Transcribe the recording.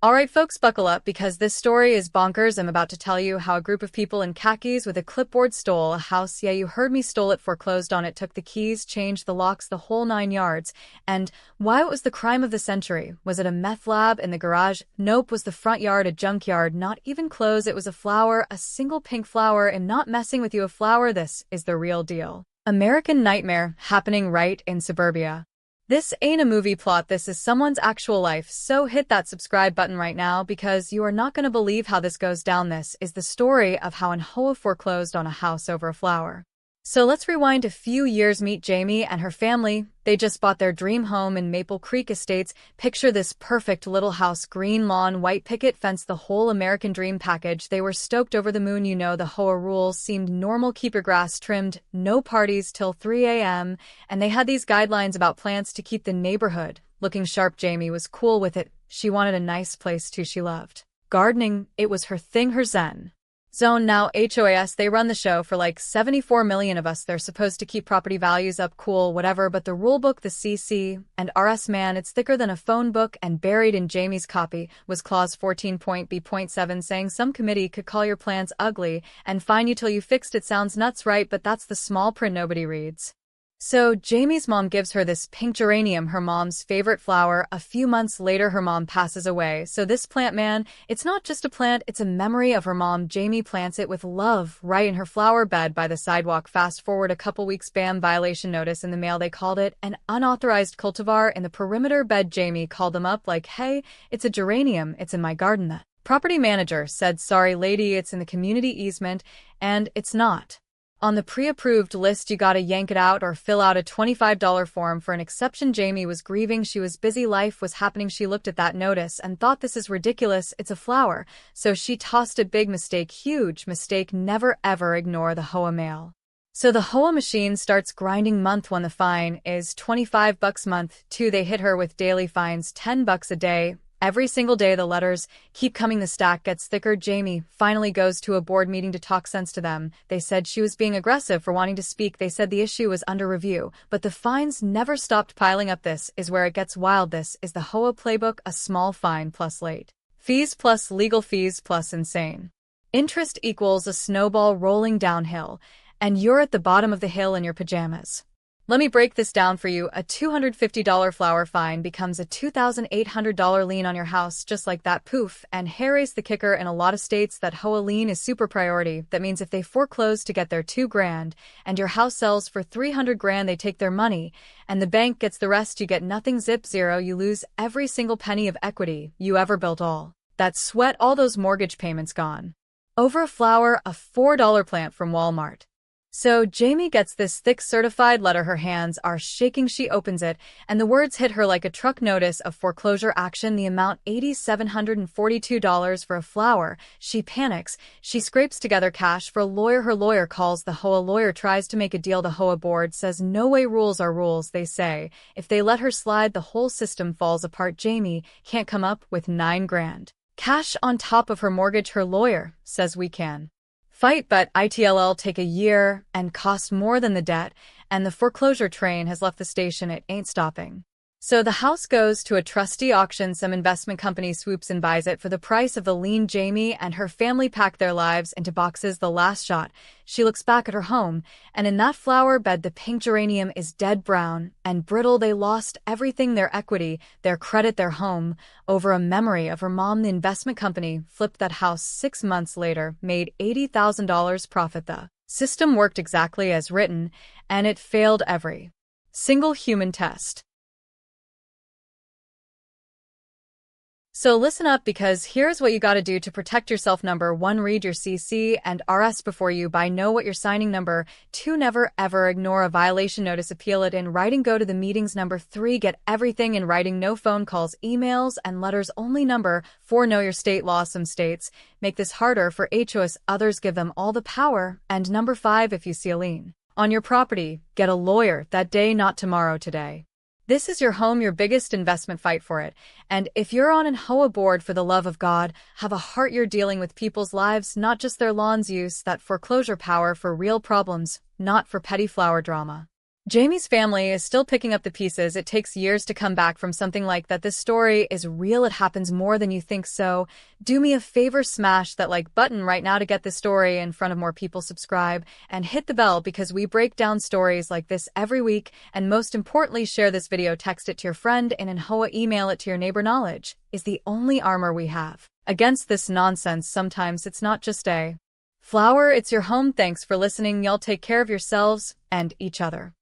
Alright folks, buckle up because this story is bonkers. I'm about to tell you how a group of people in khakis with a clipboard stole a house. Yeah, you heard me, stole it, foreclosed on it, took the keys, changed the locks, the whole 9 yards. And why it was the crime of the century. Was it a meth lab in the garage? Nope. Was the front yard a junkyard? Not even close. It was a flower, a single pink flower. I'm not messing with you, a flower. This is the real deal. American nightmare happening right in suburbia. This ain't a movie plot, this is someone's actual life, so hit that subscribe button right now because you are not going to believe how this goes down. This is the story of how an Hoa foreclosed on a house over a flower. So let's rewind a few years. Meet Jamie and her family. They just bought their dream home in Maple Creek Estates. Picture this perfect little house, green lawn, white picket fence, the whole American dream package. They were stoked, over the moon. You know, the Hoa rules seemed normal: keep your grass trimmed, no parties till 3 a.m. And they had these guidelines about plants to keep the neighborhood looking sharp. Jamie was cool with it. She wanted a nice place too. She loved gardening. It was her thing, her zen zone. Now HOAS, they run the show for like 74 million of us. They're supposed to keep property values up, cool, whatever, but the rule book, the CC and RS, man, it's thicker than a phone book. And buried in Jamie's copy was clause 14.B.7 saying some committee could call your plants ugly and fine you till you fixed it. Sounds nuts, right? But that's the small print nobody reads. So Jamie's mom gives her this pink geranium, her mom's favorite flower. A few months later, her mom passes away. So this plant, man, it's not just a plant, it's a memory of her mom. Jamie plants it with love right in her flower bed by the sidewalk. Fast forward a couple weeks, bam, violation notice in the mail. They called it an unauthorized cultivar in the perimeter bed. Jamie called them up like, hey, it's a geranium, it's in my garden. The property manager said, sorry lady, it's in the community easement, and it's not on the pre-approved list. You gotta yank it out or fill out a $25 form for an exception. Jamie was grieving. She was busy. Life was happening. She looked at that notice and thought, this is ridiculous. It's a flower. So she tossed it. Big mistake, huge mistake. Never ever ignore the Hoa mail. So the Hoa machine starts grinding. Month 1, the fine is $25. Month 2, they hit her with daily fines, $10 a day. Every single day the letters keep coming, the stack gets thicker. Jamie finally goes to a board meeting to talk sense to them. They said she was being aggressive for wanting to speak. They said the issue was under review, but the fines never stopped piling up. This is where it gets wild. This is the Hoa playbook: a small fine plus late fees plus legal fees plus insane interest equals a snowball rolling downhill, and you're at the bottom of the hill in your pajamas. Let me break this down for you. A $250 flower fine becomes a $2,800 lien on your house, just like that, poof. And here's the kicker: in a lot of states, that Hoa lien is super priority. That means if they foreclose to get their $2,000 and your house sells for $300,000, they take their money and the bank gets the rest. You get nothing, zip, zero. You lose every single penny of equity you ever built. All that sweat, all those mortgage payments gone over a flower, a $4 plant from Walmart. So Jamie gets this thick certified letter. Her hands are shaking. She opens it, and the words hit her like a truck: notice of foreclosure action. The amount $8,742 for a flower. She panics. She scrapes together cash for a lawyer. Her lawyer calls the Hoa lawyer, tries to make a deal. The Hoa board says no way, rules are rules. They say if they let her slide, the whole system falls apart. Jamie can't come up with $9,000 cash on top of her mortgage. Her lawyer says we can fight, but it'll take a year and cost more than the debt, and the foreclosure train has left the station. It ain't stopping. So the house goes to a trustee auction. Some investment company swoops and buys it for the price of the lien. Jamie and her family pack their lives into boxes. The last shot, she looks back at her home, and in that flower bed, the pink geranium is dead brown and brittle. They lost everything: their equity, their credit, their home, over a memory of her mom. The investment company flipped that house 6 months later, made $80,000 profit. The system worked exactly as written, and it failed every single human test. So listen up, because here's what you gotta do to protect yourself. Number 1, read your CC and RS before you buy. Know what you're signing. Number 2, never ever ignore a violation notice. Appeal it in writing. Go to the meetings. Number 3, get everything in writing. No phone calls, emails, and letters only. Number 4, know your state law. Some states make this harder for HOAs, others give them all the power. And number 5, if you see a lien on your property, get a lawyer that day, not tomorrow, today. This is your home, your biggest investment. Fight for it. And if you're on an Hoa board, for the love of God, have a heart. You're dealing with people's lives, not just their lawns. Use that foreclosure power for real problems, not for petty flower drama. Jamie's family is still picking up the pieces. It takes years to come back from something like that. This story is real. It happens more than you think. So do me a favor, smash that like button right now to get this story in front of more people. Subscribe and hit the bell because we break down stories like this every week. And most importantly, share this video, text it to your friend, and in Hoa, email it to your neighbor. Knowledge is the only armor we have against this nonsense. Sometimes it's not just a flower, it's your home. Thanks for listening. Y'all take care of yourselves and each other.